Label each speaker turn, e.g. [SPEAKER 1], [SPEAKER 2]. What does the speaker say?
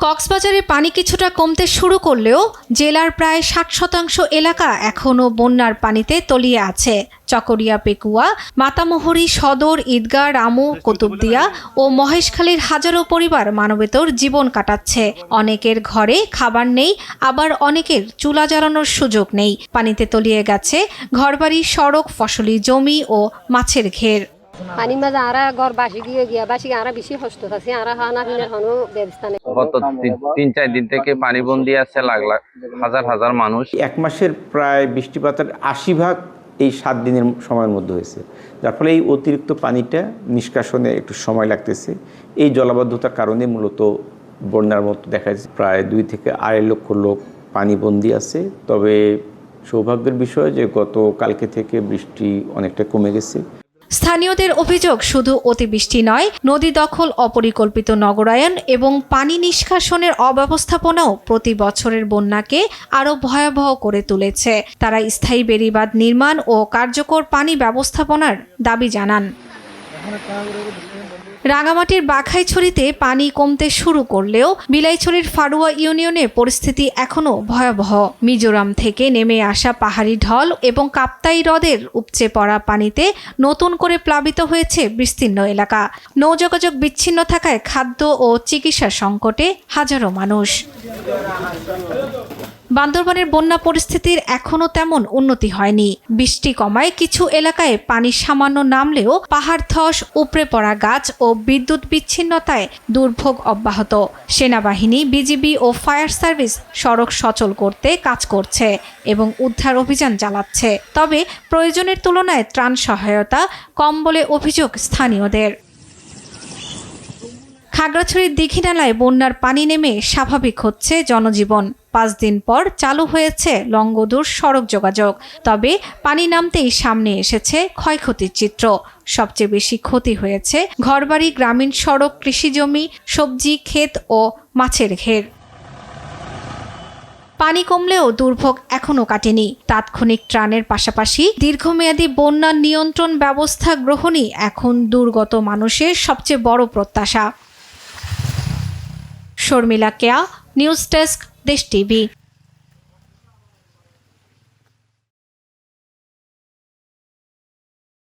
[SPEAKER 1] কক্সবাজারে পানি কিছুটা কমতে শুরু করলেও জেলার প্রায় ৬০% এলাকা এখনও বন্যার পানিতে তলিয়ে আছে। চকরিয়া, পেকুয়া, মাতামুহুরী, সদর, ঈদগাঁ, রামু, কুতুবদিয়া ও মহেশখালীর হাজারো পরিবার মানবেতর জীবন কাটাচ্ছে। অনেকের ঘরে খাবার নেই, আবার অনেকের চুলা জ্বালানোর সুযোগ নেই। পানিতে তলিয়ে গেছে ঘরবাড়ি, সড়ক, ফসলি জমি ও মাছের ঘের।
[SPEAKER 2] পানি মাঝে আরা ঘর বাসি গিয়া বাসি আরা বেশি কষ্ট আছে। আরা খানা পিনার কোনো ব্যবস্থা নেই।
[SPEAKER 3] গত ৩-৪ দিন থেকে পানিবন্দী আছে লাখ লাখ হাজার মানুষ।
[SPEAKER 4] এক মাসের প্রায় বৃষ্টিপাতের ৮০% এই ৭ দিনের সময়ের মধ্যে হয়েছে, যার ফলে এই অতিরিক্ত পানিটা নিষ্কাশনে একটু সময় লাগতেছে। এই জলাবদ্ধতার কারণে মূলত বন্যার মতো দেখা যাচ্ছে। প্রায় ২ থেকে ২.৫ লক্ষ লোক পানিবন্দী আছে। তবে সৌভাগ্যের বিষয় যে গতকালকে থেকে বৃষ্টি অনেকটা কমে গেছে।
[SPEAKER 1] স্থানীয়দের অভিযোগ, শুধু অতিবৃষ্টি নয়, নদী দখল, অপরিকল্পিত নগরায়ন এবং পানি নিষ্কাশনের অব্যবস্থাপনাও প্রতি বছরের বন্যাকে আরও ভয়াবহ করে তুলেছে। তারা স্থায়ী বেড়িবাঁধ নির্মাণ ও কার্যকর পানি ব্যবস্থাপনার দাবি জানান। রাঙামাটির বাঘাইছড়িতে পানি কমতে শুরু করলেও বিলাইছড়ির ফারুয়া ইউনিয়নে পরিস্থিতি এখনও ভয়াবহ। মিজোরাম থেকে নেমে আসা পাহাড়ি ঢল এবং কাপ্তাই হ্রদের উপচে পড়া পানিতে নতুন করে প্লাবিত হয়েছে বিস্তীর্ণ এলাকা। নৌযোগাযোগ বিচ্ছিন্ন থাকায় খাদ্য ও চিকিৎসা সংকটে হাজারো মানুষ। বান্দরবানের বন্যা পরিস্থিতির এখনও তেমন উন্নতি হয়নি। বৃষ্টি কমায় কিছু এলাকায় পানি সামান্য নামলেও পাহাড় ধস, উপড়ে পড়া গাছ ও বিদ্যুৎ বিচ্ছিন্নতায় দুর্ভোগ অব্যাহত। সেনাবাহিনী, বিজিবি ও ফায়ার সার্ভিস সড়ক সচল করতে কাজ করছে এবং উদ্ধার অভিযান চালাচ্ছে। তবে প্রয়োজনের তুলনায় ত্রাণ সহায়তা কম বলে অভিযোগ স্থানীয়দের। খাগড়াছড়ির দীঘিনালায় বন্যার পানি নেমে স্বাভাবিক হচ্ছে জনজীবন। ৫ দিন পর চালু হয়েছে লংগদুর সড়ক যোগাযোগ। তবে পানি নামতেই সামনে এসেছে ক্ষয়ক্ষতির চিত্র। সবচেয়ে বেশি ক্ষতি হয়েছে ঘরবাড়ি, গ্রামীণ সড়ক, কৃষিজমি, সবজি ক্ষেত ও মাছের ঘের। পানি কমলেও দুর্ভোগ এখনও কাটেনি। তাৎক্ষণিক ত্রাণের পাশাপাশি দীর্ঘমেয়াদী বন্যা নিয়ন্ত্রণ ব্যবস্থা গ্রহণই এখন দুর্গত মানুষের সবচেয়ে বড় প্রত্যাশা। শর্মিলা কেয়া, নিউজ ডেস্ক, দেশ টিভি।